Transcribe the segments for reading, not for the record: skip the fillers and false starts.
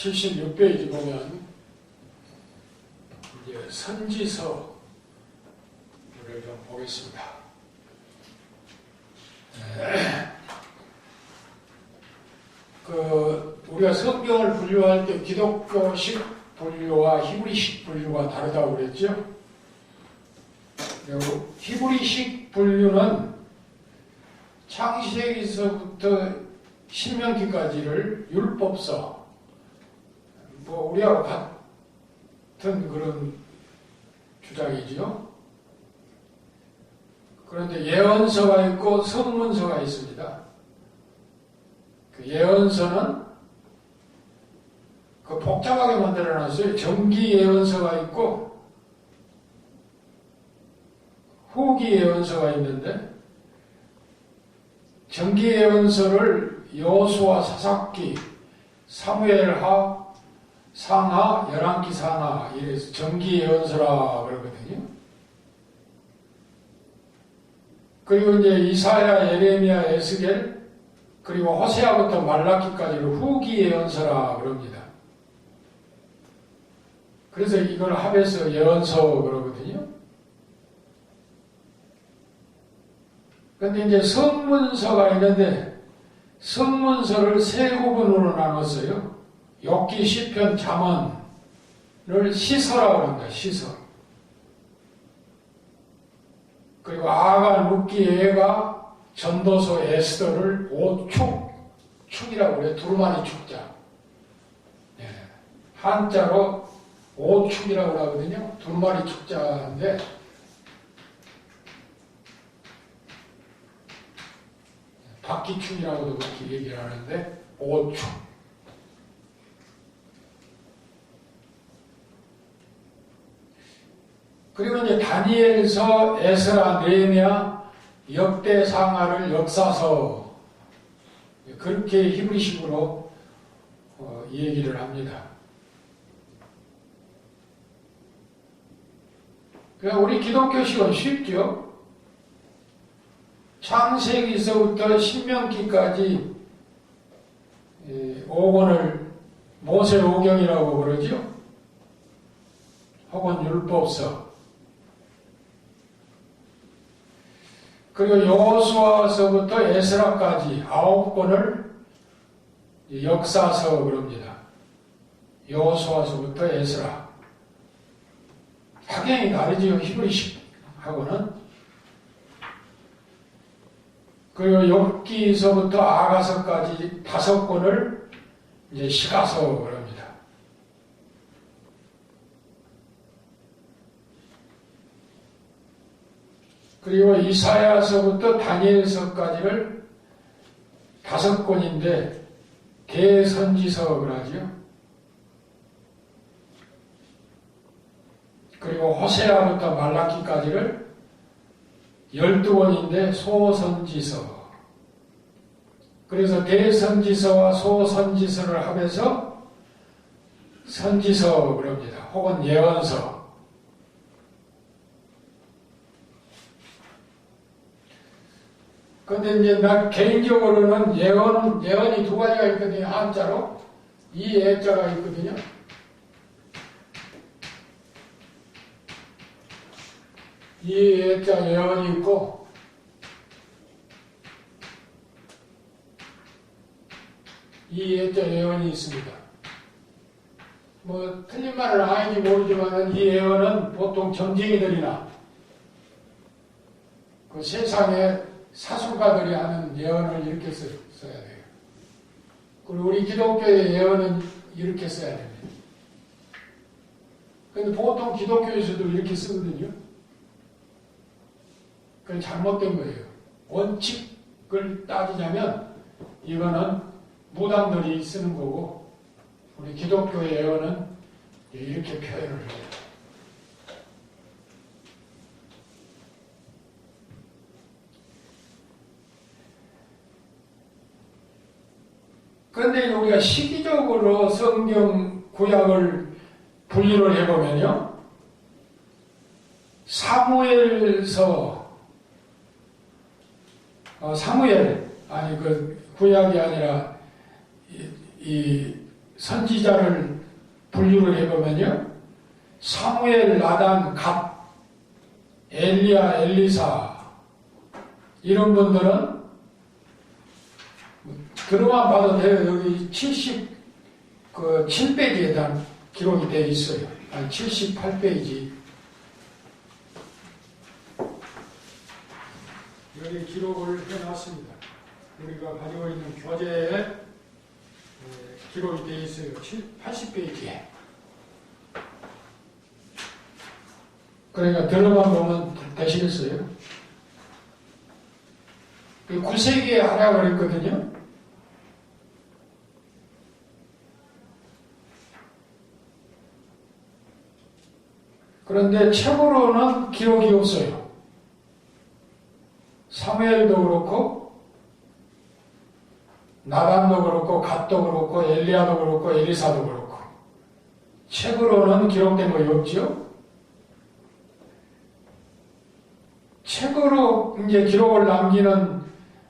76페이지 보면 이제 선지서를 좀 보겠습니다. 우리가 성경을 분류할 때 기독교식 분류와 히브리식 분류가 다르다고 그랬죠? 히브리식 분류는 창세기서부터 신명기까지를 율법서, 우리하고 같은 그런 주장이지요. 그런데 예언서가 있고 성문서가 있습니다. 그 예언서는 복잡하게 만들어놨어요. 정기 예언서가 있고 후기 예언서가 있는데, 정기 예언서를 여호수아, 사사기, 사무엘하, 상하, 열왕기 상하 이래서 정기 예언서라 그러거든요. 그리고 이제 이사야, 예레미야, 에스겔, 그리고 호세아부터 말라기까지를 후기 예언서라 그럽니다. 그래서 이걸 합해서 예언서 그러거든요. 근데 이제 성문서가 있는데, 성문서를 세 부분으로 나눴어요. 욥기, 시편, 잠언을 시서라고 합니다. 시서. 그리고 아가, 룻기, 예가, 전도서, 에스더를 축이라고 그래요. 두루마리 축자. 네. 한자로 오축이라고 하거든요. 두루마리 축자인데, 박기축이라고도 그렇게 얘기를 하는데, 오축. 그리고 이제 다니엘서, 에스라, 느헤미야, 역대상하를 역사서, 그렇게 히브리식으로 얘기를 합니다. 그러니까 우리 기독교식은 쉽죠. 창세기서부터 신명기까지 5권을 모세오경이라고 그러죠. 혹은 율법서. 그리고 여호수아서부터 에스라까지 9권을 역사서 그럽니다. 여호수아서부터 에스라. 확연히 다르지요. 히브리식하고는. 그리고 욥기서부터 아가서까지 5권을 이제 시가서 그럽니다. 그리고 이사야서부터 다니엘서까지를 5권인데 대선지서 그러지요. 그리고 호세아부터 말라기까지를 12권인데 소선지서. 그래서 대선지서와 소선지서를 하면서 선지서 그럽니다. 혹은 예언서. 근데 이제 나 개인적으로는 예언이 두 가지가 있거든요. 한자로. 이 예자가 있거든요. 이 예자 예언이 있고, 이 예자 예언이 있습니다. 틀린 말을 아닌지 모르지만 이 예언은 보통 점쟁이들이나 그 세상에 사술가들이 하는 예언을 이렇게 써야 돼요. 그리고 우리 기독교의 예언은 이렇게 써야 됩니다. 근데 보통 기독교에서도 이렇게 쓰거든요. 그건 잘못된 거예요. 원칙을 따지자면 이거는 무당들이 쓰는 거고, 우리 기독교의 예언은 이렇게 표현을 해요. 그런데 우리가 시기적으로 성경 구약을 분리를 해보면요, 사무엘, 아니 구약이 아니라 이 선지자를 분류를 해보면요. 사무엘, 나단, 갓, 엘리야, 엘리사 이런 분들은 들어만 봐도 돼요. 여기 7페이지에 대한 기록이 되어 있어요. 아니 78페이지. 여기 기록을 해놨습니다. 우리가 가지고 있는 교재에 기록이 되어 있어요. 80페이지에. 그러니까 들어만 보면 되시겠어요? 9세기에 하라고 그랬거든요. 그런데 책으로는 기록이 없어요. 사무엘도 그렇고 나단도 그렇고 갓도 그렇고 엘리야도 그렇고 엘리사도 그렇고 책으로는 기록된 것이 없죠. 책으로 이제 기록을 남기는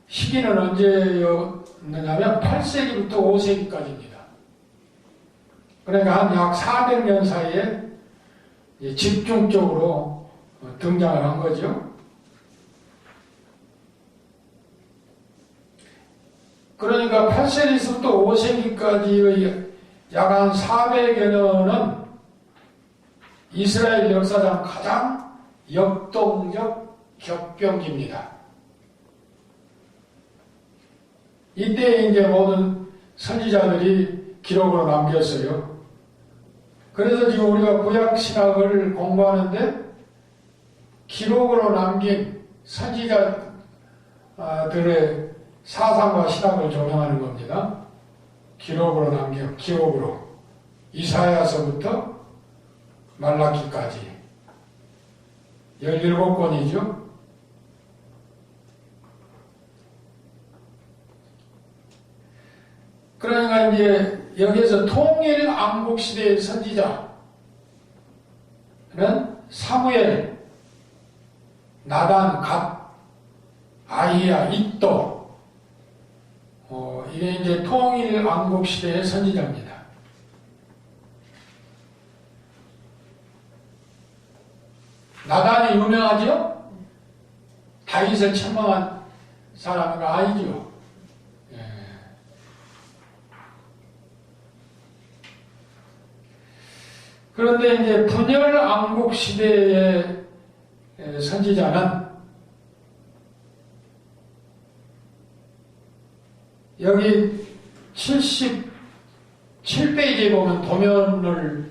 시기는 언제였느냐면 8세기부터 5세기까지입니다. 그러니까 한 약 400년 사이에 집중적으로 등장을 한 거죠. 그러니까 8세기부터 5세기까지의 약 한 400여 년은 이스라엘 역사상 가장 역동적 격변기입니다. 이때 이제 모든 선지자들이 기록으로 남겼어요. 그래서 지금 우리가 구약 신학을 공부하는데 기록으로 남긴 선지자들의 사상과 신학을 조명하는 겁니다. 기록으로 남겨, 기록으로. 이사야서부터 말라기까지 17권이죠. 그러니까 이제 여기에서 통일 왕국 시대의 선지자는 사무엘, 나단, 갓, 아히야, 잇도 이게 이제 통일 왕국 시대의 선지자입니다. 나단이 유명하죠? 다윗을 책망한 사람은 아니죠. 그런데 이제 분열 왕국 시대의 선지자는 여기 77페이지에 보면 도면을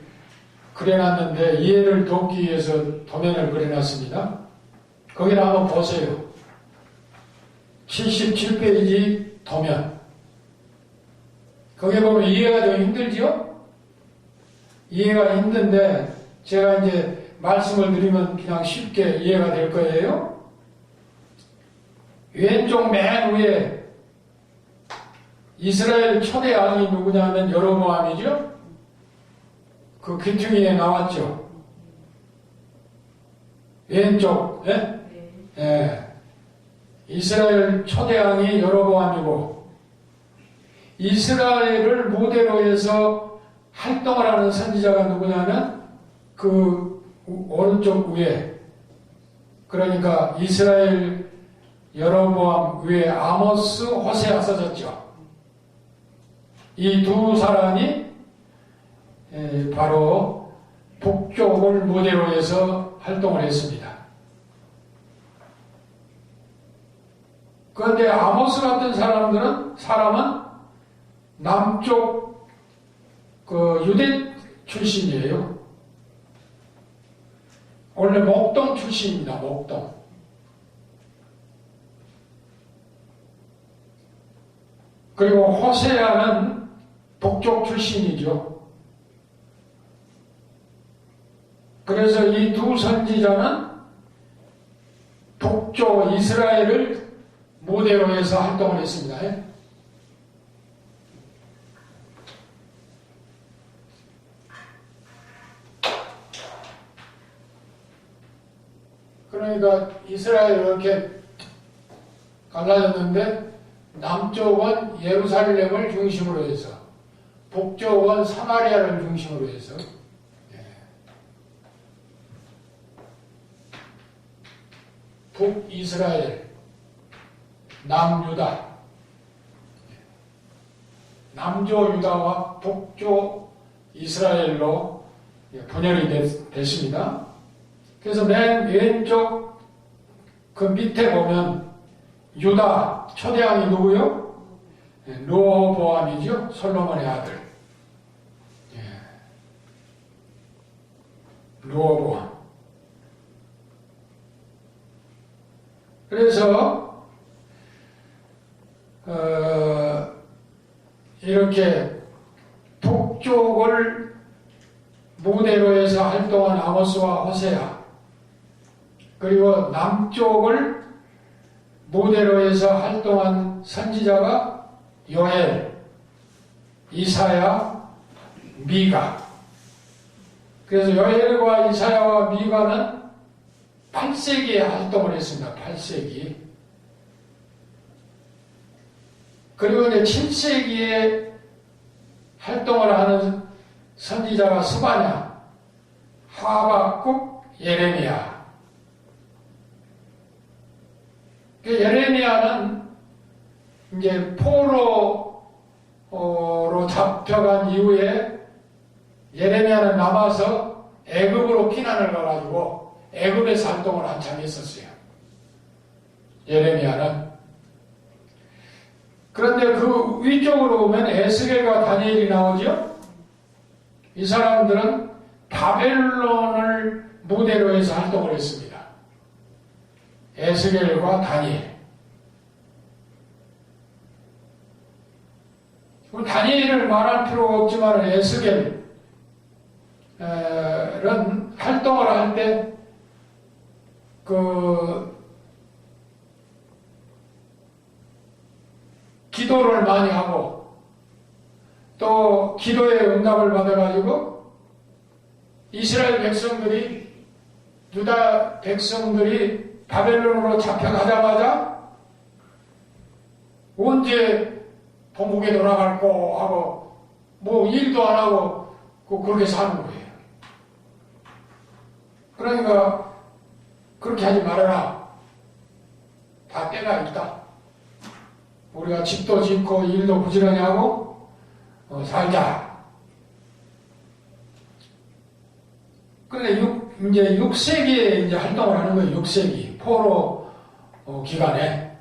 그려놨는데 이해를 돕기 위해서 도면을 그려놨습니다. 거기를 한번 보세요. 77페이지 도면. 거기 보면 이해가 좀 힘들죠? 이해가 힘든데 제가 이제 말씀을 드리면 그냥 쉽게 이해가 될 거예요. 왼쪽 맨 위에 이스라엘 초대 왕이 누구냐면 여로보암이죠. 그 귀퉁이에 나왔죠. 왼쪽, 예? 예. 이스라엘 초대 왕이 여로보암이고 이스라엘을 모델로 해서 활동을 하는 선지자가 누구냐면 그 오른쪽 위에 그러니까 이스라엘 여로보암 위에 아모스, 호세아 써졌죠. 이 두 사람이 바로 북쪽을 모델로 해서 활동을 했습니다. 그런데 아모스 같은 사람은 남쪽 그 유대 출신이에요. 원래 목동 출신입니다. 목동. 그리고 호세아는 북쪽 출신이죠. 그래서 이 두 선지자는 북쪽 이스라엘을 모델로 해서 활동을 했습니다. 그러니까 이스라엘이 이렇게 갈라졌는데 남쪽은 예루살렘을 중심으로 해서 북쪽은 사마리아를 중심으로 해서 북이스라엘, 남유다, 남조 유다와 북조 이스라엘로 분열이 됐습니다. 그래서 맨 왼쪽 그 밑에 보면 유다 초대왕이 누구요? 르호보암이죠. 솔로몬의 아들. 르호보암. 그래서 이렇게 북쪽을 무대로 해서 활동한 아모스와 호세아, 그리고 남쪽을 무대로 해서 활동한 선지자가 요엘, 이사야, 미가. 그래서 요엘과 이사야와 미가는 8세기에 활동을 했습니다. 8세기. 그리고 이제 7세기에 활동을 하는 선지자가 스바냐, 하박국, 예레미야. 예레미야는 이제 포로로 잡혀간 이후에 예레미야는 남아서 애굽으로 피난을 가가지고 애굽에서 활동을 한참 했었어요. 예레미야는. 그런데 그 위쪽으로 보면 에스겔과 다니엘이 나오죠. 이 사람들은 바벨론을 무대로 해서 활동을 했습니다. 에스겔과 다니엘. 다니엘을 말할 필요가 없지만 에스겔은 활동을 할 때 기도를 많이 하고 또 기도의 응답을 받아가지고 이스라엘 백성들이, 유다 백성들이 바벨론으로 잡혀가자마자 언제 본국에 돌아갈고 하고 뭐 일도 안 하고 그렇게 사는 거예요. 그러니까 그렇게 하지 말아라. 다 때가 있다. 우리가 집도 짓고 일도 부지런히 하고 살자. 그런데 이제 6세기에 이제 활동을 하는 거예요. 6세기 포로 기간에.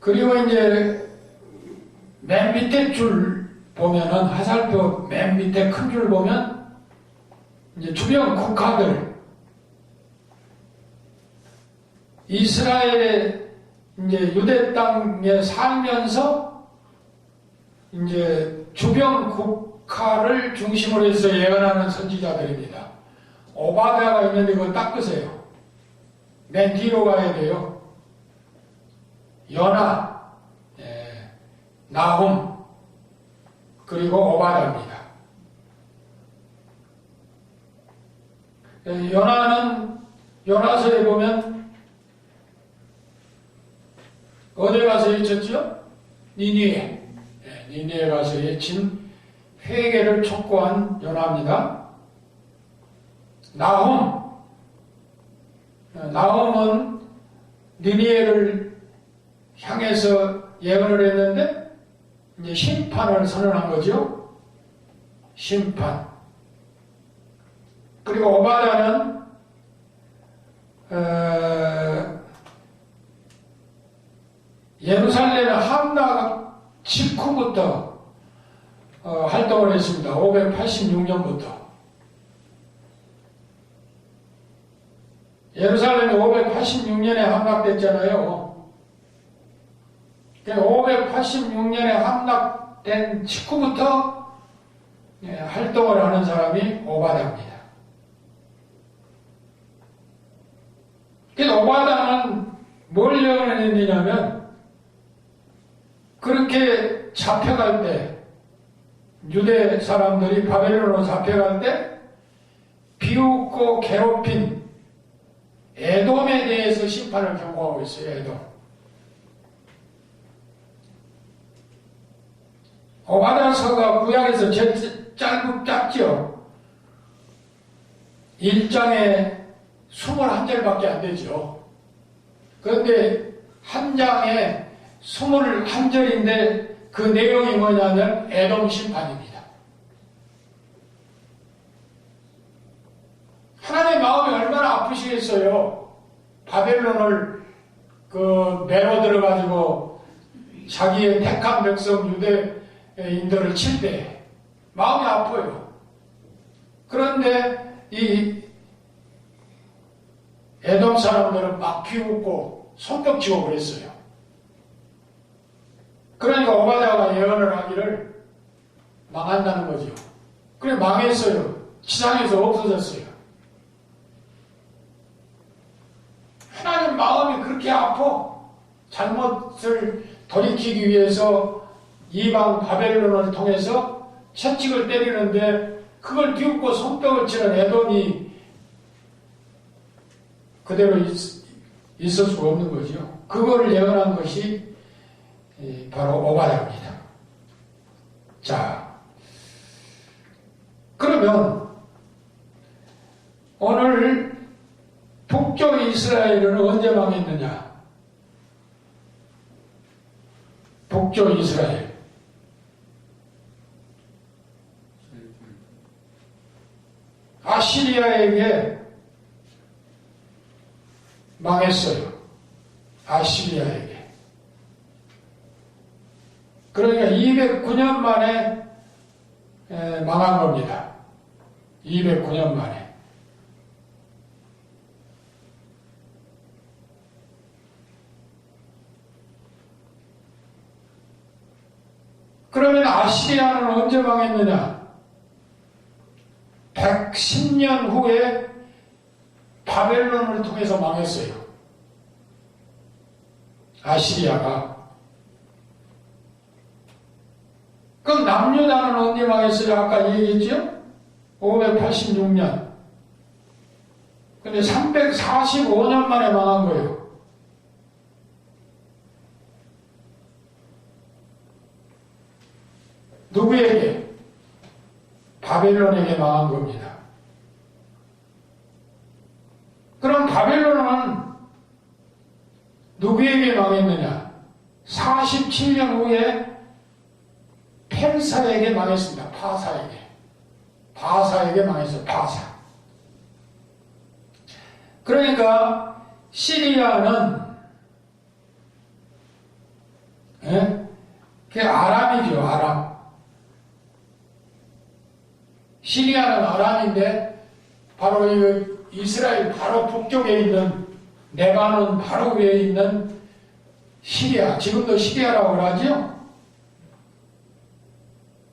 그리고 이제 맨 밑에 줄 보면은 화살표 맨 밑에 큰 줄 보면 이제 주변 국가들, 이스라엘의 이제 유대 땅에 살면서 이제 주변 국가를 중심으로 해서 예언하는 선지자들입니다. 오바댜가 있는데 그거 닦으세요. 맨 뒤로 가야 돼요. 요나, 나훔, 그리고 오바댜입니다. 요나는 요나서에 보면 어디 가서 외쳤죠? 니니에. 니니에 가서 외친 회개를 촉구한 요나입니다. 나훔은 니니에를 향해서 예언을 했는데 이제 심판을 선언한 거죠. 심판. 그리고 오바댜는 예루살렘의 함락 직후부터 활동을 했습니다. 586년부터. 예루살렘이 586년에 함락됐잖아요. 586년에 함락된 직후부터 활동을 하는 사람이 오바댜입니다. 그래서 오바댜는 뭘 예언했느냐면 그렇게 잡혀갈 때 유대 사람들이 바벨론으로 잡혀갈 때 비웃고 괴롭힌 에돔에 대해서 심판을 경고하고 있어요. 에돔. 오바댜서가 구약에서 제일 짧죠. 1장에 21절밖에 안 되죠. 그런데 한 장에 21절인데 그 내용이 뭐냐면 에돔 심판입니다. 하나님의 마음이 얼마나 아프시겠어요. 바벨론을 매로 들어가지고 자기의 택한 백성 유대인들을 칠 때 마음이 아파요. 그런데 이 에돔 사람들은 막 비웃고 손뼉치고 그랬어요. 그러니까 오바댜가 예언을 하기를 망한다는 거죠. 그래 망했어요. 지상에서 없어졌어요. 하나님 마음이 그렇게 아파. 잘못을 돌이키기 위해서 이방 바벨론을 통해서 채찍을 때리는데 그걸 비웃고 손뼉을 치는 에돔이 그대로 있을 수가 없는 거죠. 그거를 예언한 것이 바로 오바댜입니다. 자, 그러면 오늘 북쪽 이스라엘은 언제 망했느냐? 북쪽 이스라엘. 아시리아에게 망했어요. 아시리아에게. 그러니까 209년 만에 망한 겁니다. 209년 만에. 그러면 아시리아는 언제 망했느냐? 110년 후에 바벨론을 통해서 망했어요. 아시리아가. 그럼 남유다는 언제 망했어요? 아까 얘기했죠? 586년. 근데 345년 만에 망한 거예요. 누구에게? 바벨론에게 망한 겁니다. 그럼 바벨론은 누구에게 망했느냐? 47년 후에 펜사에게 망했습니다. 바사에게 망했어요. 바사. 그러니까 시리아는 그게 아람이죠. 아람. 시리아는 아람인데 바로 이 이스라엘 바로 북쪽에 있는 레바논 바로 위에 있는 시리아, 지금도 시리아라고 하죠?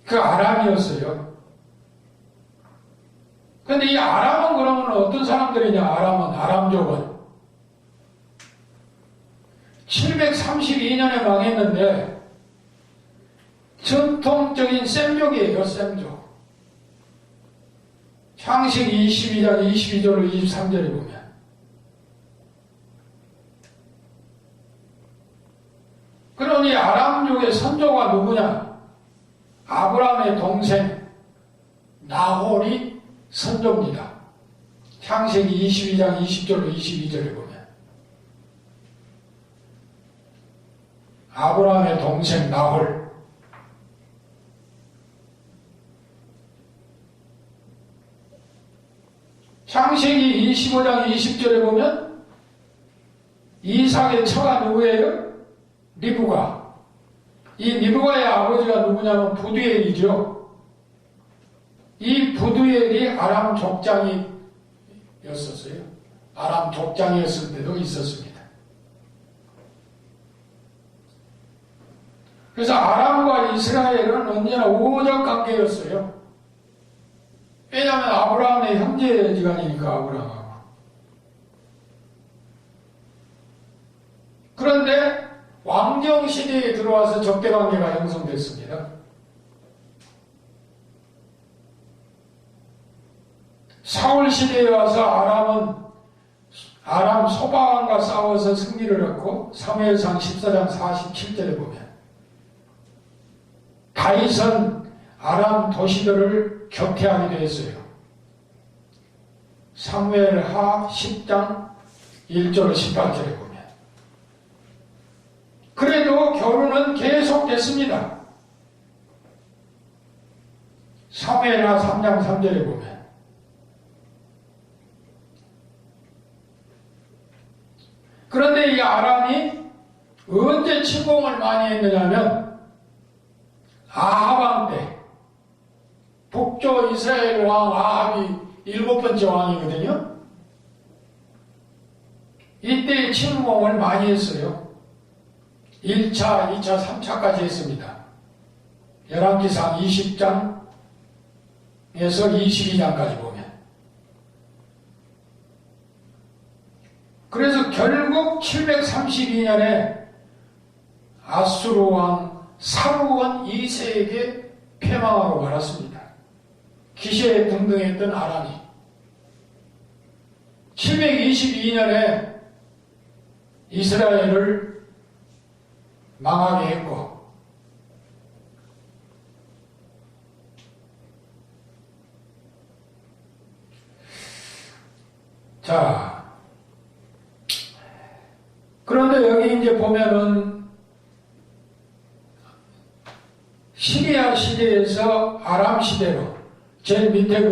그 아람이었어요. 근데 이 아람은 그러면 어떤 사람들이냐? 아람족은 732년에 망했는데 전통적인 셈족이에요. 셈족. 창세기 22장 22절로 23절에 보면 그럼 이 아람족의 선조가 누구냐? 아브라함의 동생 나홀이 선조입니다. 창세기 22장 20절로 22절에 보면 아브라함의 동생 나홀. 창세기 25장 20절에 보면 이삭의 처가 누구예요? 리브가. 이 리브가의 아버지가 누구냐면 부두엘이죠. 이 부두엘이 아람 족장이었었어요. 아람 족장이었을 때도 있었습니다. 그래서 아람과 이스라엘은 언제나 우호적 관계였어요. 왜냐하면 아브라함의 형제지간이니까 아브라함하고. 그런데 왕정시대에 들어와서 적대관계가 형성됐습니다. 사울시대에 와서 아람 소바왕과 싸워서 승리를 얻고 사무엘상 14장 47절에 보면 다윗은 아람 도시들을 격퇴하게 되었어요. 사무엘하 10장 1절 18절에 보면. 그래도 결혼은 계속됐습니다. 사무엘하 3장 3절에 보면. 그런데 이 아람이 언제 침공을 많이 했느냐면 아합 왕 때, 북조 이스라엘 왕 아합이 7번째 왕이거든요. 이때 침공을 많이 했어요. 1차, 2차, 3차까지 했습니다. 열왕기상 20장에서 22장까지 보면. 그래서 결국 732년에 아수르 왕 사르곤 2세에게 패망하고 말았습니다. 기시에 등등했던 아람이 722년에 이스라엘을 망하게 했고, 자, 그런데 여기 이제 보면은 시리아 시대에서 아람 시대로 제일 밑에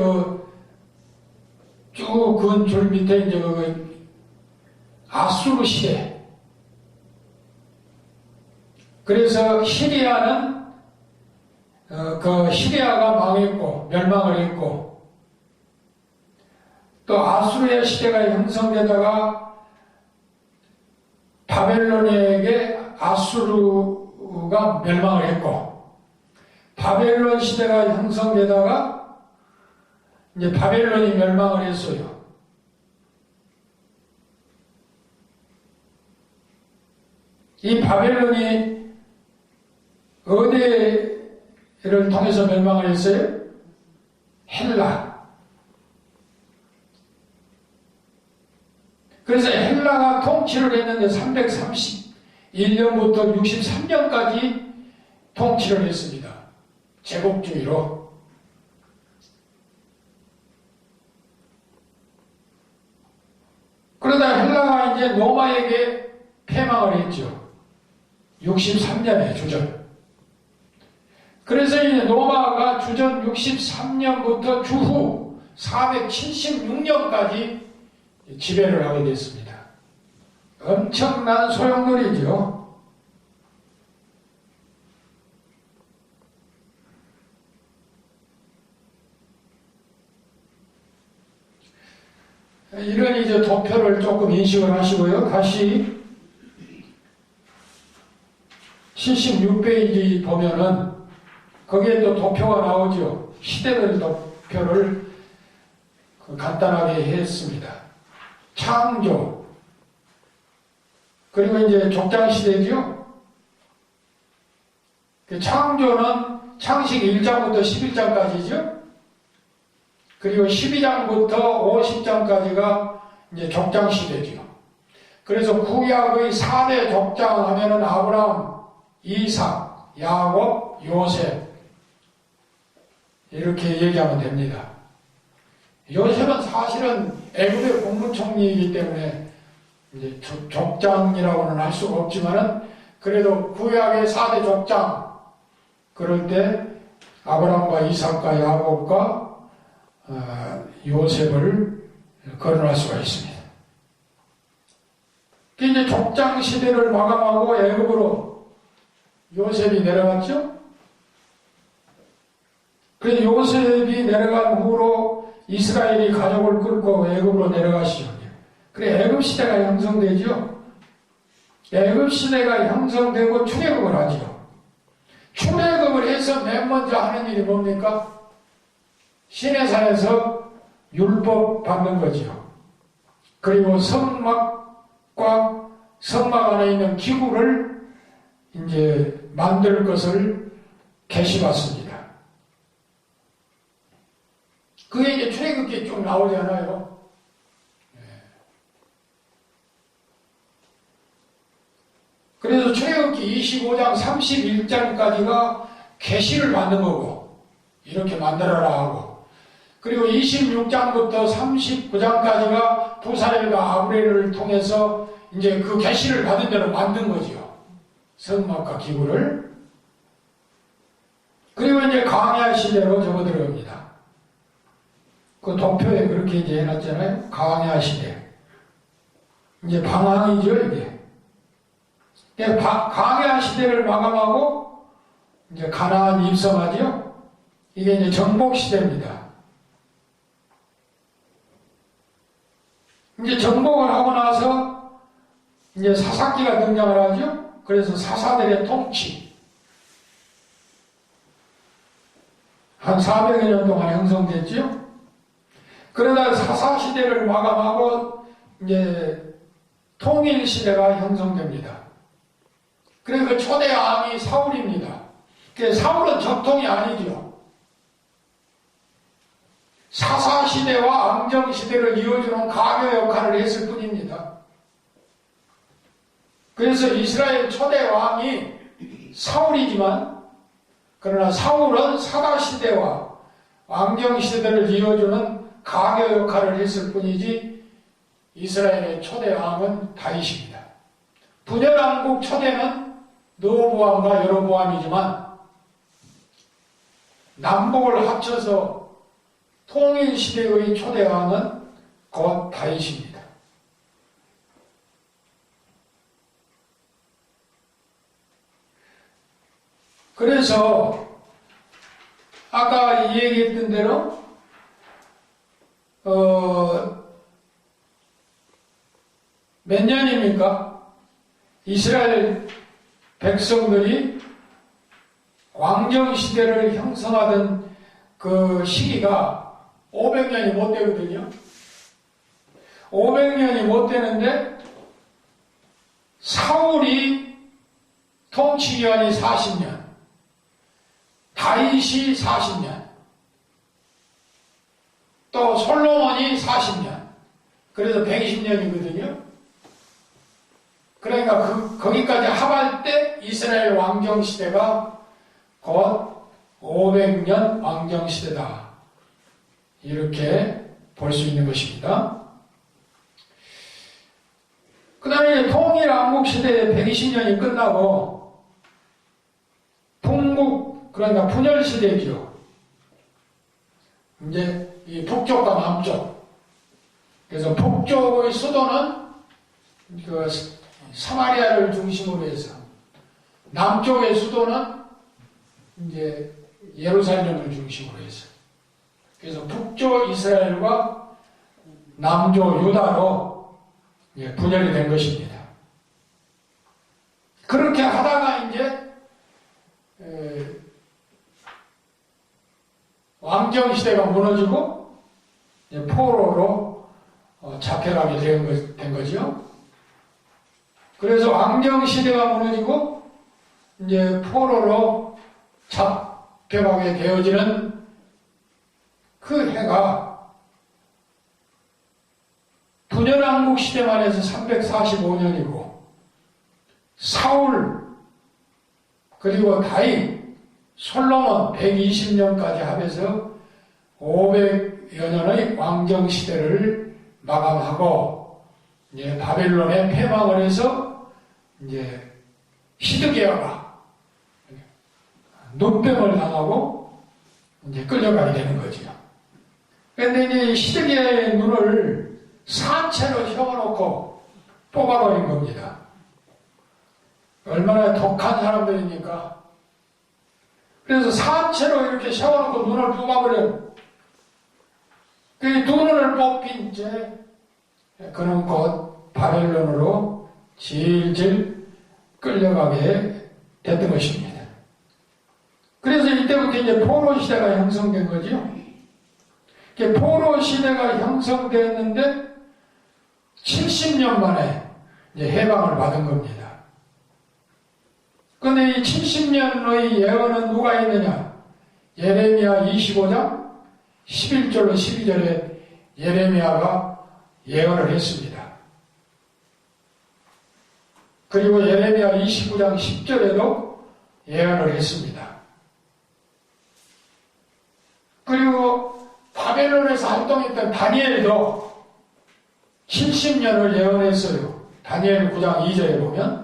쭉 그 줄 밑에 이제 아수르 시대. 그래서 시리아는 시리아가 망했고 멸망을 했고, 또 아수르의 시대가 형성되다가 바벨론에게 아수르가 멸망을 했고, 바벨론 시대가 형성되다가 이제 바벨론이 멸망을 했어요. 이 바벨론이 어디를 통해서 멸망을 했어요? 헬라. 그래서 헬라가 통치를 했는데 331년부터 63년까지 통치를 했습니다. 제국주의로. 그러다 헬라가 이제 로마에게 패망을 했죠. 63년에 주전. 그래서 이제 로마가 주전 63년부터 주후 476년까지 지배를 하게 됐습니다. 엄청난 소용돌이죠. 이런 이제 도표를 조금 인식을 하시고요. 다시 76페이지 보면은 거기에 또 도표가 나오죠. 시대별 도표를 간단하게 했습니다. 창조, 그리고 이제 족장시대죠. 창조는 창세기 1장부터 11장까지죠. 그리고 12장부터 50장까지가 이제 족장시대죠. 그래서 구약의 4대 족장 하면은 아브라함, 이삭, 야곱, 요셉, 이렇게 얘기하면 됩니다. 요셉은 사실은 애굽의 국무총리이기 때문에 이제 족장이라고는 할 수가 없지만은, 그래도 구약의 4대 족장, 그럴 때 아브라함과 이삭과 야곱과 요셉을 거론할 수가 있습니다. 이제 족장 시대를 마감하고 애굽으로 요셉이 내려갔죠. 그래서 요셉이 내려간 후로 이스라엘이 가족을 끌고 애굽으로 내려가시죠. 그래 애굽 시대가 형성되죠. 애굽 시대가 형성되고 출애굽을 하죠. 출애굽을 해서 맨 먼저 하는 일이 뭡니까? 시내산에서 율법 받는 거죠. 그리고 성막과 성막 안에 있는 기구를 이제 만들 것을 계시받습니다. 그게 이제 출애굽기에 쭉 나오잖아요. 그래서 출애굽기 25장 31장까지가 계시를 만든 거고, 이렇게 만들어라 하고, 그리고 26장부터 39장까지가 부사엘과 아브렐을 통해서 이제 그 계시를 받은 대로 만든 거죠. 성막과 기구를. 그리고 이제 광야 시대로 접어들어갑니다. 그 도표에 그렇게 이제 해놨잖아요. 광야 시대. 이제 방황이죠, 이게. 광야 시대를 마감하고 이제 가나안 입성하죠. 이게 이제 정복 시대입니다. 이제 정복을 하고 나서 이제 사사기가 등장을 하죠. 그래서 사사들의 통치. 한 400여 년 동안 형성됐죠. 그러다 사사시대를 마감하고 이제 통일시대가 형성됩니다. 그래서 그 초대 왕이 사울입니다. 사울은 적통이 아니죠. 사사시대와 왕정시대를 이어주는 가교 역할을 했을 뿐입니다. 그래서 이스라엘 초대 왕이 사울이지만, 그러나 사울은 사사시대와 왕정시대를 이어주는 가교 역할을 했을 뿐이지, 이스라엘의 초대 왕은 다윗입니다. 분열왕국 초대는 르호보암과 여로보암이지만, 남북을 합쳐서 통일시대의 초대왕은 곧 다윗입니다. 그래서 아까 이 얘기했던 대로 몇 년입니까? 이스라엘 백성들이 왕정시대를 형성하던 그 시기가 500년이 못 되거든요. 500년이 못 되는데 사울이 통치기간이 40년, 다윗이 40년, 또 솔로몬이 40년, 그래서 120년이거든요. 그러니까 거기까지 합할 때 이스라엘 왕정시대가 곧 500년 왕정시대다. 이렇게 볼 수 있는 것입니다. 그 다음에 통일왕국시대의 120년이 끝나고 동국, 그러니까 분열시대죠. 이제 이 북쪽과 남쪽. 그래서 북쪽의 수도는 그 사마리아를 중심으로 해서, 남쪽의 수도는 이제 예루살렘을 중심으로 해서, 그래서 북쪽 이스라엘과 남쪽 유다로 분열이 된 것입니다. 그렇게 하다가 이제 왕정시대가 무너지고 포로로 잡혀가게 된 거죠. 그래서 왕정시대가 무너지고 이제 포로로 잡혀가게 되어지는 그 해가 분열왕국 시대만 해서 345년이고, 사울, 그리고 다윗, 솔로몬 120년까지 하면서 500여 년의 왕정시대를 마감하고, 이제 바벨론에 패망을 해서, 이제 시드기야가 눈병을 당하고, 이제 끌려가게 되는 거죠. 그런데 이제 시드기야의 눈을 산채로 세워놓고 뽑아버린 겁니다. 얼마나 독한 사람들입니까? 그래서 산채로 이렇게 세워놓고 눈을 뽑아버려요. 그 눈을 뽑힌 채 그는 곧 바벨론으로 질질 끌려가게 됐던 것입니다. 그래서 이때부터 이제 포로 시대가 형성된 거죠. 포로 시대가 형성됐는데 70년 만에 이제 해방을 받은 겁니다. 그런데 이 70년의 예언은 누가 있느냐? 예레미야 25장 11절로 12절에 예레미야가 예언을 했습니다. 그리고 예레미야 29장 10절에도 예언을 했습니다. 그리고 바벨론에서 활동했던 다니엘도 70년을 예언했어요. 다니엘 9장 2절에 보면.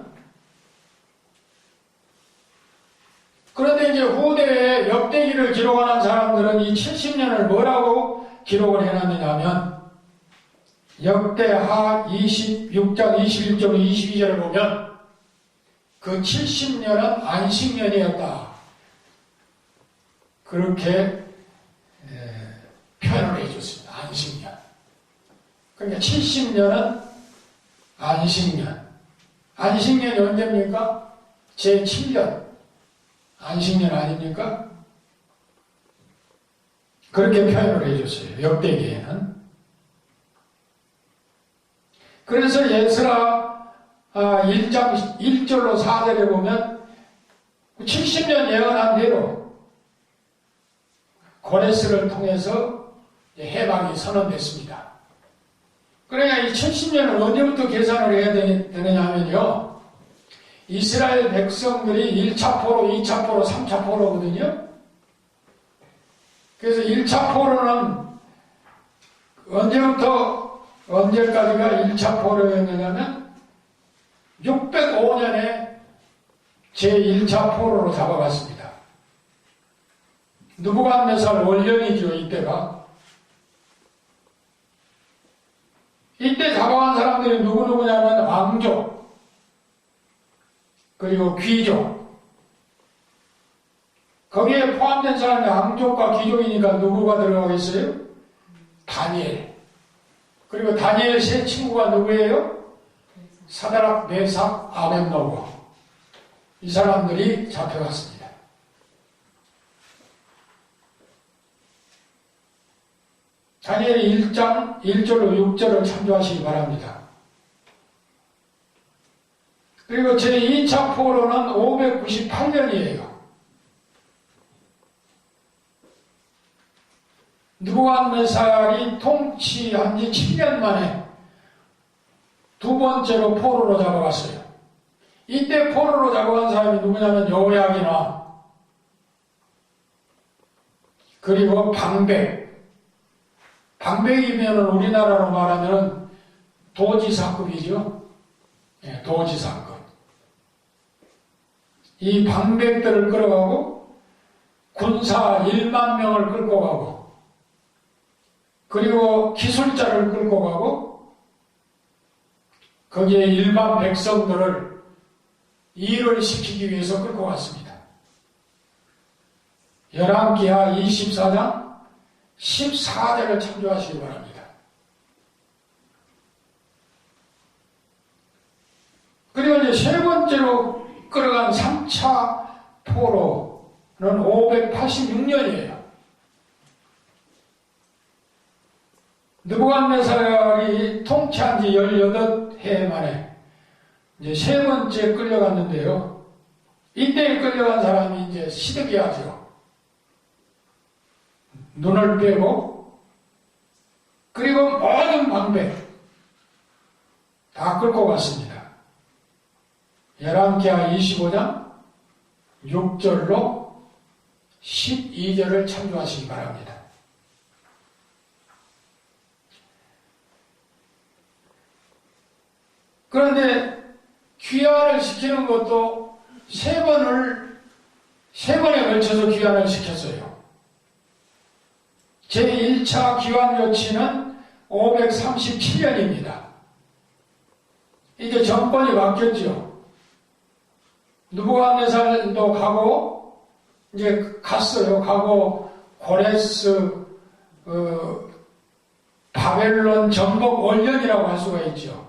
그런데 이제 후대에 역대기를 기록하는 사람들은 이 70년을 뭐라고 기록을 해놨느냐면 역대하 26장 21절 22절을 보면 그 70년은 안식년이었다. 그렇게 표현을 해줬습니다. 안식년. 그러니까 70년은 안식년. 안식년이 언제입니까? 제7년. 안식년 아닙니까? 그렇게 표현을 해줬어요. 역대기에는. 그래서 예스라 1장 1절로 4절에 보면 70년 예언한 대로 고레스를 통해서 해방이 선언됐습니다. 그러니까 이 70년을 언제부터 계산을 해야 되느냐 하면요. 이스라엘 백성들이 1차 포로, 2차 포로, 3차 포로거든요. 그래서 1차 포로는 언제부터 언제까지가 1차 포로였느냐면 605년에 제1차 포로로 잡아갔습니다. 느부갓네살 원년이죠, 이때가. 이때 잡아간 사람들이 누구냐면 왕족, 그리고 귀족. 거기에 포함된 사람이 왕족과 귀족이니까 누구가 들어가겠어요? 다니엘. 그리고 다니엘 세 친구가 누구예요? 사드락, 메삭, 아벳노고. 이 사람들이 잡혀갔습니다. 다니엘 1장 1절로 6절을 참조하시기 바랍니다. 그리고 제2차 포로는 598년이에요. 느부갓네살이 통치한 지 7년 만에 두 번째로 포로로 잡아갔어요. 이때 포로로 잡아간 사람이 누구냐면 여호야기나 그리고 방백. 방백이면 우리나라로 말하면 도지사급이죠. 네, 도지사급. 이 방백들을 끌어가고 군사 1만 명을 끌고 가고 그리고 기술자를 끌고 가고 거기에 일반 백성들을 일을 시키기 위해서 끌고 갔습니다. 열왕기하 24장 14절을 참조하시기 바랍니다. 그리고 이제 세 번째로 끌어간 3차 포로는 586년이에요. 느부갓네살이 통치한 지 18해 만에 이제 세 번째 끌려갔는데요. 이때 끌려간 사람이 이제 시드기야죠. 눈을 빼고 그리고 모든 방백 다 끌고 갔습니다. 열왕기하 25장 6절로 12절을 참조하시기 바랍니다. 그런데 귀환을 시키는 것도 세 번에 걸쳐서 귀환을 시켰어요. 제1차 귀환 요치는 537년입니다. 이제 정권이 바뀌었죠. 느부갓네살도 가고 이제 갔어요. 가고 고레스 바벨론 정복 원년이라고 할 수가 있죠.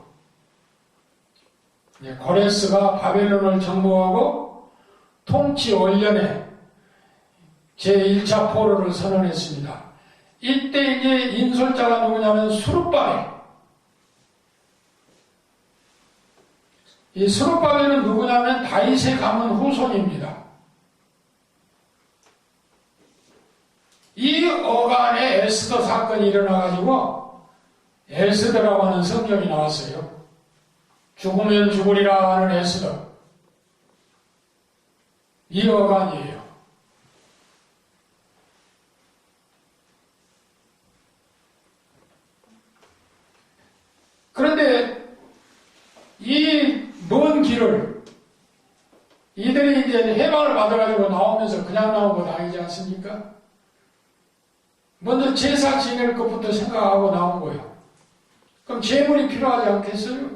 고레스가 바벨론을 정복하고 통치 원년에 제1차 포로를 선언했습니다. 이때 이제 인솔자가 누구냐면 스룹바벨. 이 스룹바벨은 누구냐면 다윗의 가문 후손입니다. 이 어간에 에스더 사건이 일어나가지고 에스더라고 하는 성경이 나왔어요. 죽으면 죽으리라 하는 에스더. 이 어간이에요. 그런데 이 먼 길을 이들이 이제 해방을 받아가지고 나오면서 그냥 나온 건 아니지 않습니까? 먼저 제사 지낼 것부터 생각하고 나온 거예요. 그럼 재물이 필요하지 않겠어요?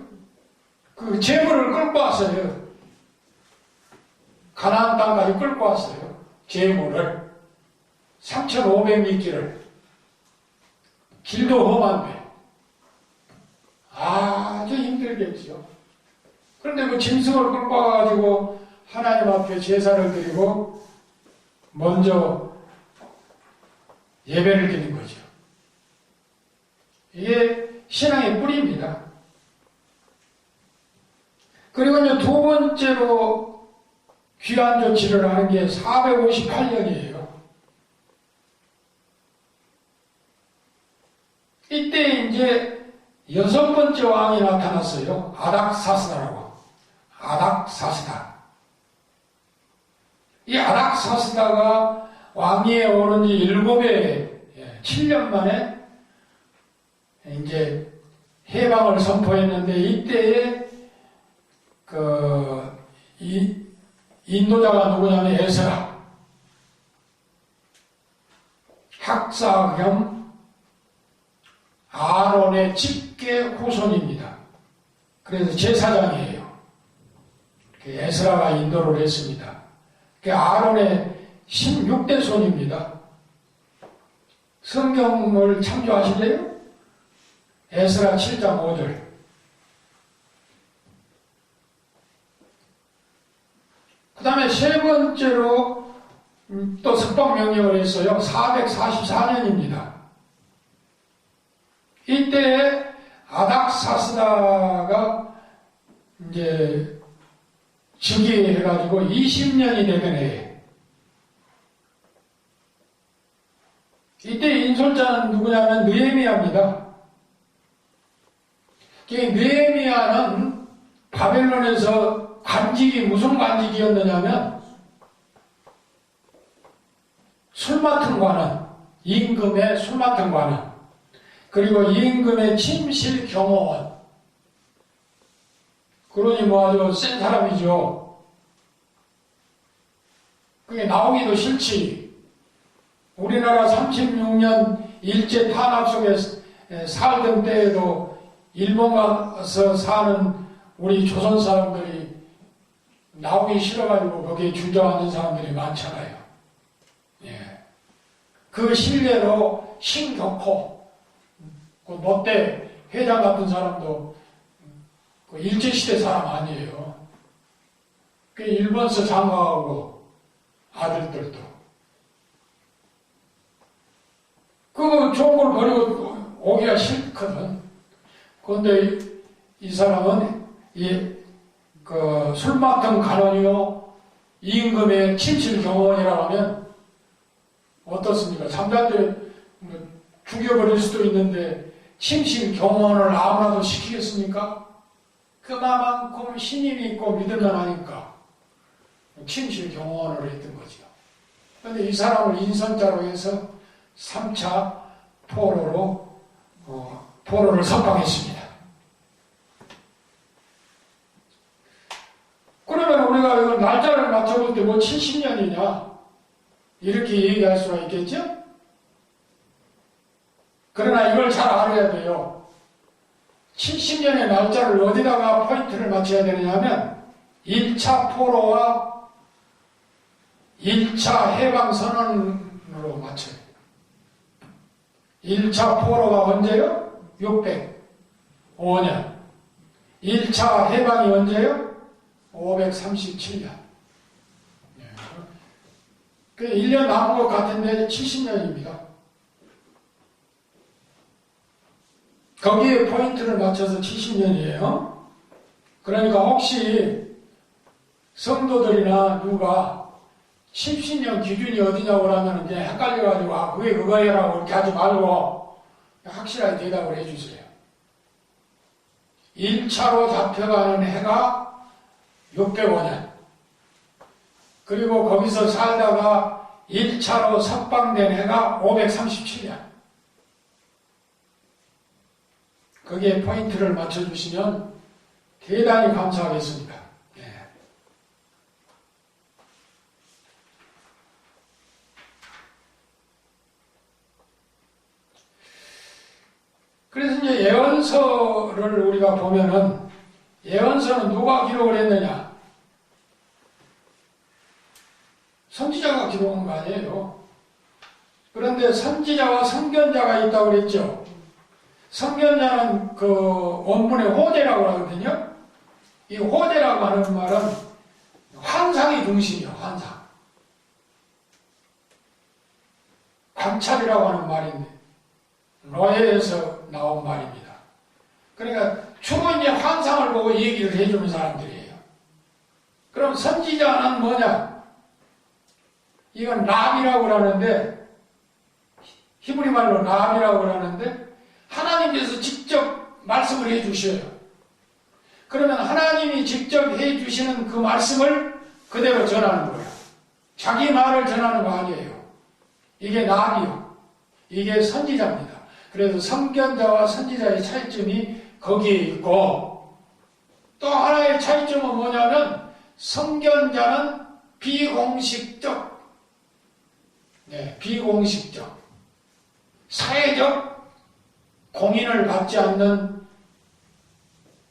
그 재물을 끌고 왔어요. 가나안 땅까지 끌고 왔어요. 재물을 3,500미끼를 길도 험한데 아주 힘들겠죠. 그런데 그 짐승을 끌고 와가지고 하나님 앞에 제사를 드리고 먼저 예배를 드린 거죠. 이게 신앙의 뿌리입니다. 그리고 이제 두 번째로 귀환 조치를 하는 게 458년이에요. 이때 이제 여섯 번째 왕이 나타났어요. 아닥사스다라고. 아닥사스다. 이 아닥사스다가 왕위에 오른 지 7년 만에 이제 해방을 선포했는데 이때에 인도자가 누구냐면 에스라. 학사 겸 아론의 직계 후손입니다. 그래서 제사장이에요. 에스라가 인도를 했습니다. 아론의 16대 손입니다. 성경을 참조하실래요? 에스라 7장 5절. 그 다음에 세 번째로 또 석방명령을 했어요. 444년입니다. 이때 아닥사스다가 이제 즉위해가지고 20년이 되던 해에 이때 인솔자는 누구냐면 느헤미야입니다. 느헤미야는 바벨론에서 관직이 무슨 관직이었느냐면 술 맡은 관원, 임금의 술 맡은 관원, 그리고 임금의 침실 경호원. 그러니 뭐 아주 센 사람이죠. 그게 나오기도 싫지. 우리나라 36년 일제 탄압 속에 살던 때에도 일본 가서 사는 우리 조선 사람들이 나오기 싫어가지고 거기에 주저앉은 사람들이 많잖아요. 예. 그 신뢰로 신격호, 그 롯데 회장 같은 사람도 그 일제시대 사람 아니에요. 그 일본서 장가하고 아들들도. 그거 좋은 걸 버리고 오기가 싫거든. 그런데 이 사람은 술 맡은 간원이요, 임금의 침실 경호원이라고 하면 어떻습니까? 잠자는데 죽여버릴 수도 있는데 침실 경호원을 아무나도 시키겠습니까? 그만큼 신임이 있고 믿을만 하니까 침실 경호원을 했던 거죠. 그런데 이 사람을 인선자로 해서 3차 포로를 석방했습니다. 그러면 우리가 이거 날짜를 맞춰볼 때 뭐 70년이냐 이렇게 얘기할 수가 있겠죠? 그러나 이걸 잘 알아야 돼요. 70년의 날짜를 어디다가 포인트를 맞춰야 되느냐면 1차 포로와 1차 해방선언으로 맞춰야 돼요. 1차 포로가 언제요? 605년. 1차 해방이 언제요? 537년. 그 1년 남은 것 같은데 70년입니다. 거기에 포인트를 맞춰서 70년이에요. 그러니까 혹시 성도들이나 누가 70년 기준이 어디냐고 하면 이제 헷갈려가지고 그게 그거야라고 이렇게 하지 말고 확실하게 대답을 해주세요. 1차로 잡혀가는 해가 605년. 그리고 거기서 살다가 1차로 석방된 해가 537년. 거기에 포인트를 맞춰주시면 대단히 감사하겠습니다. 예. 그래서 이제 예언서를 우리가 보면은 예언서는 누가 기록을 했느냐? 선지자가 기록한 거 아니에요. 그런데 선지자와 선견자가 있다고 그랬죠. 선견자는 그 원문의 호재라고 하거든요. 이 호재라고 하는 말은 환상이 중심이에요. 환상. 관찰이라고 하는 말인데 로에에서 나온 말입니다. 그러니까 주로 이제 환상을 보고 얘기를 해주는 사람들이에요. 그럼 선지자는 뭐냐? 이건 랍이라고 하는데 히브리 말로 랍이라고 하는데 하나님께서 직접 말씀을 해주셔요. 그러면 하나님이 직접 해주시는 그 말씀을 그대로 전하는 거예요. 자기 말을 전하는 거 아니에요. 이게 랍이요. 이게 선지자입니다. 그래서 선견자와 선지자의 차이점이 거기에 있고 또 하나의 차이점은 뭐냐면 선견자는 비공식적, 비공식적, 사회적 공인을 받지 않는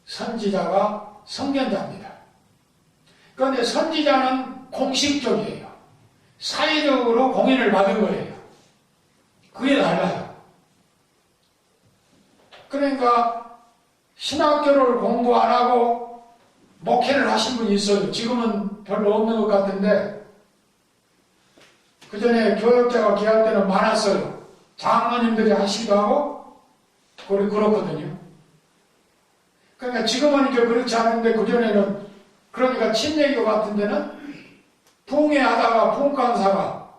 선지자가 선견자입니다. 그런데 선지자는 공식적이에요. 사회적으로 공인을 받은 거예요. 그게 달라요. 그러니까 신학교를 공부 안 하고 목회를 하신 분이 있어요. 지금은 별로 없는 것 같은데 그 전에 교역자가 귀할 때는 많았어요. 장로님들이 하시기도 하고 그렇거든요. 그러니까 지금은 이제 그렇지 않은데 그 전에는 그러니까 침례교 같은 데는 부흥회하다가 부흥강사가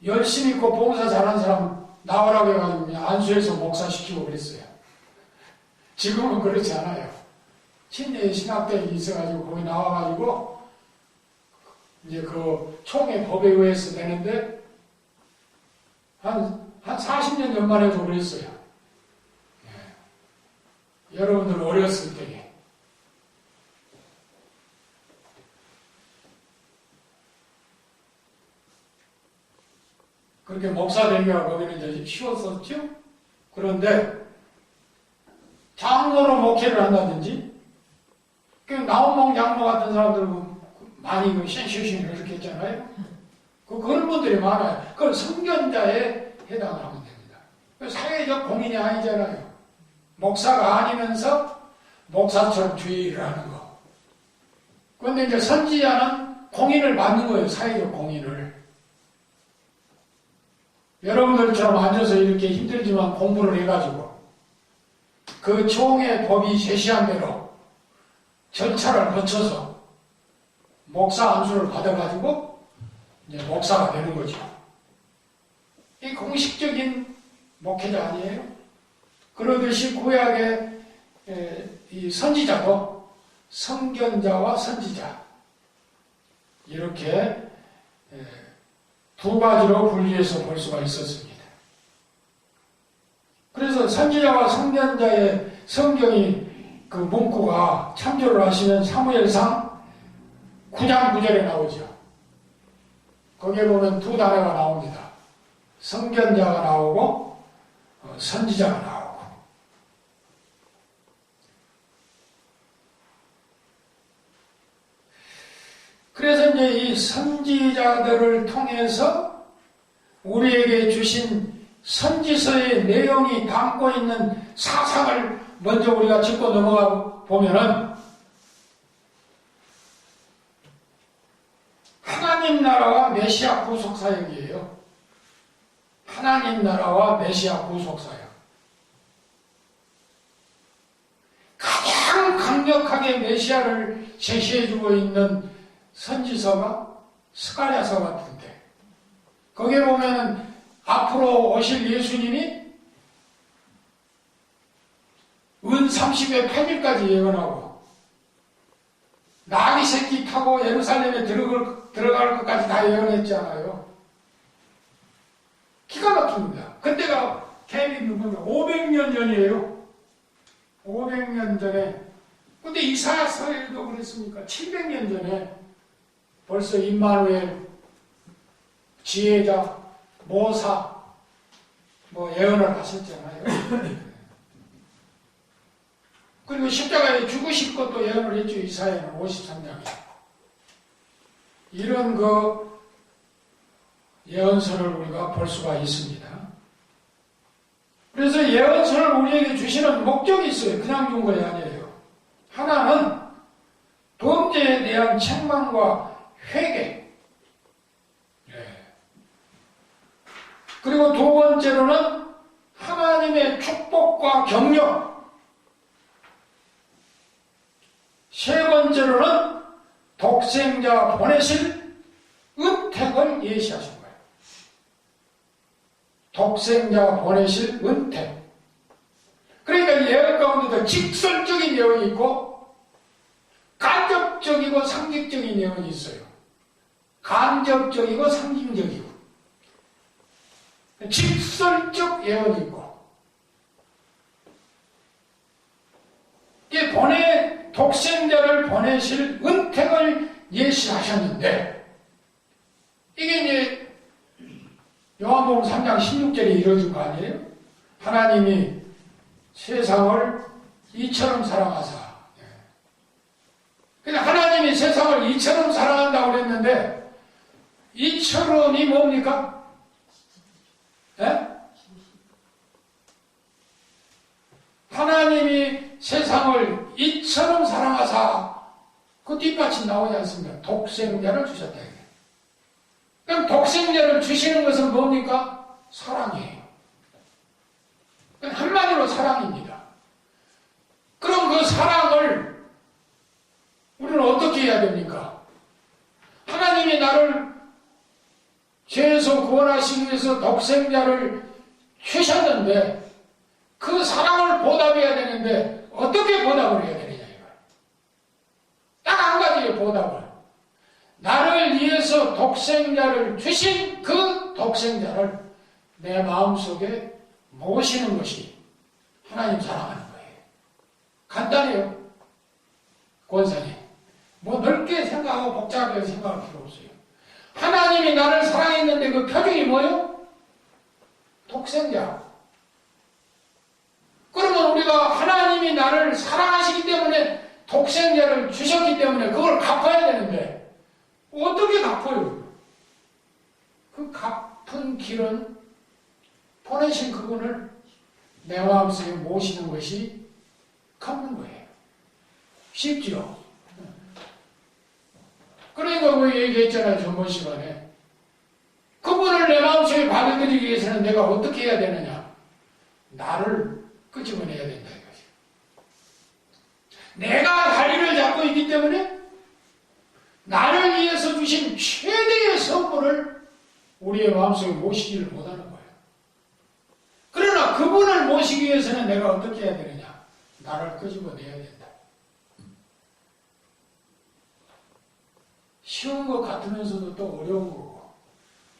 열심히 있고 봉사 잘하는 사람 나오라고 해가지고 그냥 안수해서 목사시키고 그랬어요. 지금은 그렇지 않아요. 침례 신학대학이 있어가지고 거기 나와가지고 이제 그 총회 법에 의해서 되는데 한 40년 전만 해도 그랬어요. 예. 여러분들 어렸을 때에. 그렇게 목사 되기가 거기는 이제 쉬웠었죠? 그런데 장로로 목회를 한다든지 나온몽 장로 같은 사람들은 많이 센슈신을 이렇게 했잖아요. 그런 분들이 많아요. 그건 선견자에 해당을 하면 됩니다. 사회적 공인이 아니잖아요. 목사가 아니면서 목사처럼 주의를 하는 거. 그런데 이제 선지자는 공인을 받는 거예요. 사회적 공인을. 여러분들처럼 앉아서 이렇게 힘들지만 공부를 해가지고 그 총회 법이 제시한 대로 절차를 거쳐서 목사 안수를 받아가지고 이제 목사가 되는 거죠. 이 공식적인 목회자 아니에요? 그러듯이 구약의 이 선지자도 선견자와 선지자 이렇게 두 가지로 분리해서 볼 수가 있었습니다. 그래서 선지자와 선견자의 성경이 그 문구가 참조를 하시면 사무엘상 9장 9절에 나오죠. 거기에 보면 두 단어가 나옵니다. 선견자가 나오고 선지자가 나오고. 그래서 이제 이 선지자들을 통해서 우리에게 주신 선지서의 내용이 담고 있는 사상을 먼저 우리가 짚고 넘어가 보면은 하나님 나라와 메시아 구속 사역이에요. 하나님 나라와 메시아 구속 사역. 가장 강력하게 메시아를 제시해주고 있는 선지서가 스가랴서 같은데 거기에 보면은 앞으로 오실 예수님이 은 30의 8일까지 예언하고 나귀 새끼 타고 예루살렘에 들어갈 것까지 다 예언했잖아요. 기가 막힙니다. 그때가 개미 누구면 500년 전이에요. 500년 전에, 근데 이사야서에도 그랬습니까? 700년 전에 벌써 임마누엘, 지혜자, 모사 예언을 하셨잖아요. 그리고 십자가에 죽으실 것도 예언을 했죠. 이사야는 53장에. 이런 예언서를 우리가 볼 수가 있습니다. 그래서 예언서를 우리에게 주시는 목적이 있어요. 그냥 준 것이 아니에요. 하나는 범죄에 대한 책망과 회개. 그리고 두 번째로는 하나님의 축복과 격려. 세 번째로는 독생자 보내실 은택을 예시하신 거예요. 독생자 보내실 은택. 그러니까 예언 가운데도 직설적인 예언이 있고 간접적이고 상징적인 예언이 있어요. 간접적이고 상징적이고 직설적 예언이 있고 이게 독생자를 보내실 은택을 예시하셨는데 이게 이제 요한복음 3장 16절에 이루어진 거 아니에요? 하나님이 세상을 이처럼 사랑하사. 근데 하나님이 세상을 이처럼 사랑한다고 그랬는데 이처럼이 뭡니까? 예? 하나님이 세상을 이처럼 사랑하사 그 뒷받침 나오지 않습니까? 독생자를 주셨다. 그럼 독생자를 주시는 것은 뭡니까? 사랑이에요. 한마디로 사랑입니다. 그럼 그 사랑을 우리는 어떻게 해야 됩니까? 하나님이 나를 죄에서 구원하시기 위해서 독생자를 주셨는데 그 사랑을 보답해야 되는데 어떻게 보답을 해야 되느냐 이거예요. 딱 한 가지의 보답을. 나를 위해서 독생자를 주신 그 독생자를 내 마음속에 모시는 것이 하나님 사랑하는 거예요. 간단해요. 권사님. 넓게 생각하고 복잡하게 생각할 필요 없어요. 하나님이 나를 사랑했는데 그 표정이 뭐예요? 독생자. 그러면 우리가 하나님이 나를 사랑하시기 때문에 독생자를 주셨기 때문에 그걸 갚아야 되는데 어떻게 갚아요? 그 갚은 길은 보내신 그분을 내 마음속에 모시는 것이 갚는 거예요. 쉽죠? 그러니까 그 얘기했잖아요. 전번 시간에. 그분을 내 마음속에 받아들이기 위해서는 내가 어떻게 해야 되느냐? 나를 끄집어내야 된다 이거죠. 내가 다리를 잡고 있기 때문에 나를 위해서 주신 최대의 선물을 우리의 마음속에 모시지를 못하는 거예요. 그러나 그분을 모시기 위해서는 내가 어떻게 해야 되느냐? 나를 끄집어내야 된다. 쉬운 것 같으면서도 또 어려운 거고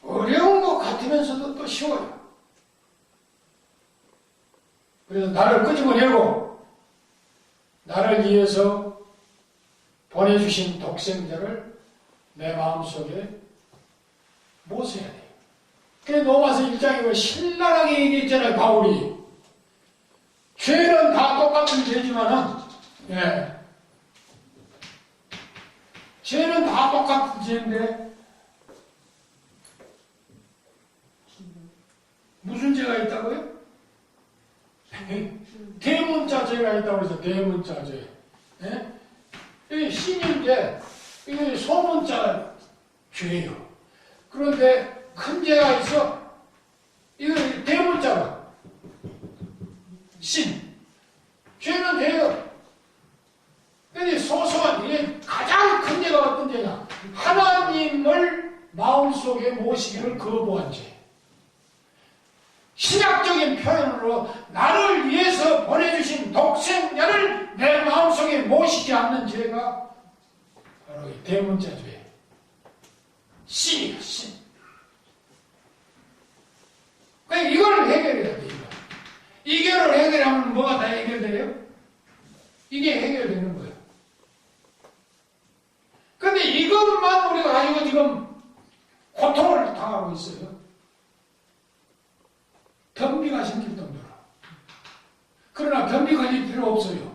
어려운 것 같으면서도 또 쉬워요. 그래서 나를 끄집어내고 나를 위해서 보내주신 독생자를 내 마음속에 모셔야 돼요. 그래서 로마서 1장에 신랄하게 얘기했잖아요. 바울이. 죄는 다 똑같은 죄지만은 죄는 다 똑같은 죄인데 무슨 죄가 있다고요? 대문자 죄가 있다고 해서 대문자 죄. 이게 신인데 이게 소문자 죄예요. 그런데 큰 죄가 있어. 이거 대문자가 신. 죄는 돼요. 근데 소소한 이게 가장 큰 죄가 어떤 죄냐? 하나님을 마음속에 모시기를 거부한 죄. 신학적인 표현으로 나를 위해서 보내주신 독생자를 내 마음속에 모시지 않는 죄가 바로 이 대문자 죄. 신이야, 신. 그러니까 이걸 해결해야 돼, 이걸 해결하면 뭐가 다 해결돼요? 이게 해결되는 거예요. 근데 이것만 우리가 가지고 지금 고통을 당하고 있어요. 변비가 생길 정도로. 그러나 변비 걸릴 필요 없어요.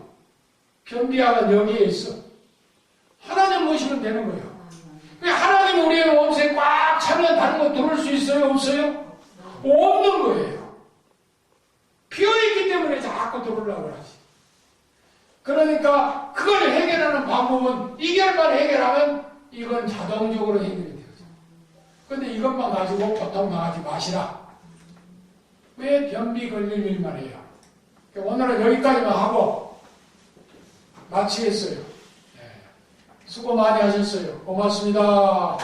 변비약은 여기에 있어. 하나님 모시면 되는 거예요. 하나님 우리의 몸속에 꽉 차면 다른 거 들어올 수 있어요? 없어요? 없는 거예요. 비어있기 때문에 자꾸 들어오려고 하지. 그러니까 그걸 해결하는 방법은 이결만 해결하면 이건 자동적으로 해결이 되거든요. 근데 이것만 가지고 고통 당하지 마시라. 왜 변비 걸릴 일만 해요? 오늘은 여기까지만 하고 마치겠어요. 수고 많이 하셨어요. 고맙습니다.